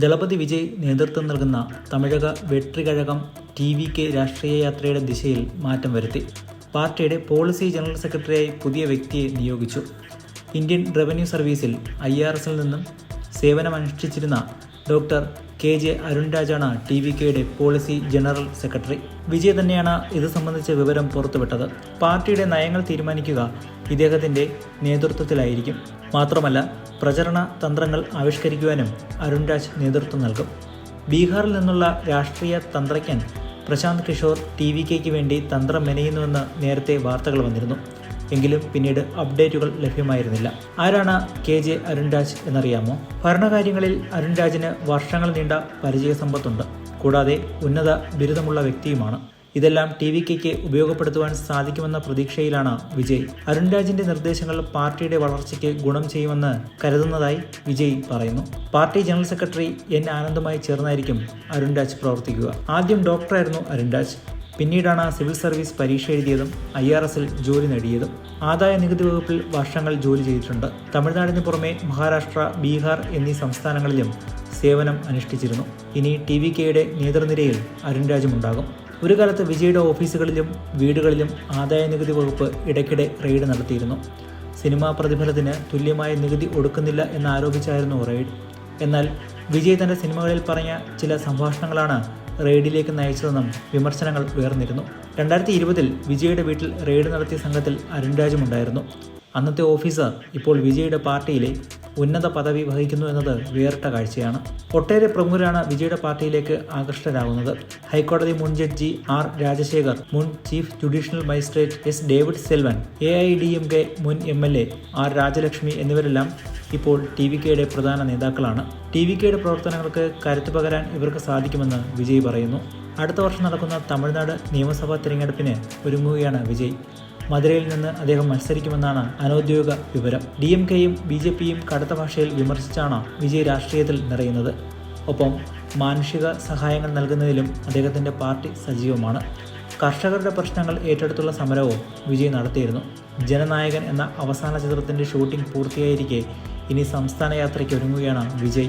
ദളപതി വിജയ് നേതൃത്വം നൽകുന്ന തമിഴക വെട്രികഴകം TVK രാഷ്ട്രീയ യാത്രയുടെ ദിശയിൽ മാറ്റം വരുത്തി. പാർട്ടിയുടെ പോളിസി ജനറൽ സെക്രട്ടറിയായി പുതിയ വ്യക്തിയെ നിയോഗിച്ചു. ഇന്ത്യൻ റവന്യൂ സർവീസിൽ IRSൽ നിന്നും സേവനമനുഷ്ഠിച്ചിരുന്ന ഡോക്ടർ KJ അരുൺരാജാണ് TVKയുടെ പോളിസി ജനറൽ സെക്രട്ടറി. വിജയ് തന്നെയാണ് ഇത് സംബന്ധിച്ച വിവരം പുറത്തുവിട്ടത്. പാർട്ടിയുടെ നയങ്ങൾ തീരുമാനിക്കുക ഇദ്ദേഹത്തിൻ്റെ നേതൃത്വത്തിലായിരിക്കും. മാത്രമല്ല, പ്രചരണ തന്ത്രങ്ങൾ ആവിഷ്കരിക്കുവാനും അരുൺരാജ് നേതൃത്വം നൽകും. ബീഹാറിൽ നിന്നുള്ള രാഷ്ട്രീയ തന്ത്രജ്ഞൻ പ്രശാന്ത് കിഷോർ TVKയ്ക്ക് വേണ്ടി തന്ത്രം മെനയുന്നുവെന്ന് നേരത്തെ വാർത്തകൾ വന്നിരുന്നു. എങ്കിലും പിന്നീട് അപ്ഡേറ്റുകൾ ലഭ്യമായിരുന്നില്ല. ആരാണ് KJ അരുൺരാജ് എന്നറിയാമോ? ഭരണകാര്യങ്ങളിൽ അരുൺരാജിന് വർഷങ്ങൾ നീണ്ട പരിചയസമ്പത്തുണ്ട്. കൂടാതെ ഉന്നത ബിരുദമുള്ള വ്യക്തിയുമാണ്. ഇതെല്ലാം TVKയ്ക്ക് ഉപയോഗപ്പെടുത്തുവാൻ സാധിക്കുമെന്ന പ്രതീക്ഷയിലാണ് വിജയ്. അരുൺരാജിന്റെ നിർദ്ദേശങ്ങൾ പാർട്ടിയുടെ വളർച്ചയ്ക്ക് ഗുണം ചെയ്യുമെന്ന് കരുതുന്നതായി വിജയ് പറയുന്നു. പാർട്ടി ജനറൽ സെക്രട്ടറി N ആനന്ദുമായി ചേർന്നായിരിക്കും അരുൺരാജ് പ്രവർത്തിക്കുക. ആദ്യം ഡോക്ടറായിരുന്നു അരുൺരാജ്. പിന്നീടാണ് സിവിൽ സർവീസ് പരീക്ഷ എഴുതിയതും IRSൽ ജോലി നേടിയതും. ആദായ നികുതി വകുപ്പിൽ വർഷങ്ങൾ ജോലി ചെയ്തിട്ടുണ്ട്. തമിഴ്നാടിന് പുറമെ മഹാരാഷ്ട്ര, ബീഹാർ എന്നീ സംസ്ഥാനങ്ങളിലും സേവനം അനുഷ്ഠിച്ചിരുന്നു. ഇനി TVKയുടെ നേതൃനിരയിൽ അരുൺരാജും ഉണ്ടാകും. ഒരു കാലത്ത് വിജയുടെ ഓഫീസുകളിലും വീടുകളിലും ആദായ നികുതി വകുപ്പ് ഇടയ്ക്കിടെ റെയ്ഡ് നടത്തിയിരുന്നു. സിനിമാ പ്രതിഫലത്തിന് തുല്യമായ നികുതി ഒടുക്കുന്നില്ല എന്നാരോപിച്ചായിരുന്നു റെയ്ഡ്. എന്നാൽ വിജയ് തൻ്റെ സിനിമകളിൽ പറഞ്ഞ ചില സംഭാഷണങ്ങളാണ് റെയ്ഡിലേക്ക് നയിച്ചതെന്നും വിമർശനങ്ങൾ ഉയർന്നിരുന്നു. 2020 വിജയുടെ വീട്ടിൽ റെയ്ഡ് നടത്തിയ സംഘത്തിൽ അരുൺരാജും ഉണ്ടായിരുന്നു. അന്നത്തെ ഓഫീസർ ഇപ്പോൾ വിജയുടെ പാർട്ടിയിലെ ഉന്നത പദവി വഹിക്കുന്നു എന്നത് വേറിട്ട കാഴ്ചയാണ്. ഒട്ടേറെ പ്രമുഖരാണ് വിജയുടെ പാർട്ടിയിലേക്ക് ആകൃഷ്ടരാകുന്നത്. ഹൈക്കോടതി മുൻ ജഡ്ജി R രാജശേഖർ, മുൻ chief judicial magistrate S David Selvan, AIDMK മുൻ MLA R രാജലക്ഷ്മി എന്നിവരെല്ലാം ഇപ്പോൾ TVKയുടെ പ്രധാന നേതാക്കളാണ്. TVKയുടെ പ്രവർത്തനങ്ങൾക്ക് കരുത്തു പകരാൻ ഇവർക്ക് സാധിക്കുമെന്ന് വിജയ് പറയുന്നു. അടുത്ത വർഷം നടക്കുന്ന തമിഴ്നാട് നിയമസഭാ തിരഞ്ഞെടുപ്പിന് ഒരുങ്ങുകയാണ് വിജയ്. മധുരയിൽ നിന്ന് അദ്ദേഹം മത്സരിക്കുമെന്നാണ് അനൗദ്യോഗിക വിവരം. DMKയും BJPയും കടുത്ത ഭാഷയിൽ വിമർശിച്ചാണ് വിജയ് രാഷ്ട്രീയത്തിൽ നിറയുന്നത്. ഒപ്പം മാനുഷിക സഹായങ്ങൾ നൽകുന്നതിലും അദ്ദേഹത്തിൻ്റെ പാർട്ടി സജീവമാണ്. കർഷകരുടെ പ്രശ്നങ്ങൾ ഏറ്റെടുത്തുള്ള സമരവും വിജയ് നടത്തിയിരുന്നു. ജനനായകൻ എന്ന അവസാന ചിത്രത്തിൻ്റെ ഷൂട്ടിംഗ് പൂർത്തിയായിരിക്കെ ഇനി സംസ്ഥാന യാത്രയ്ക്ക് ഒരുങ്ങുകയാണ് വിജയ്.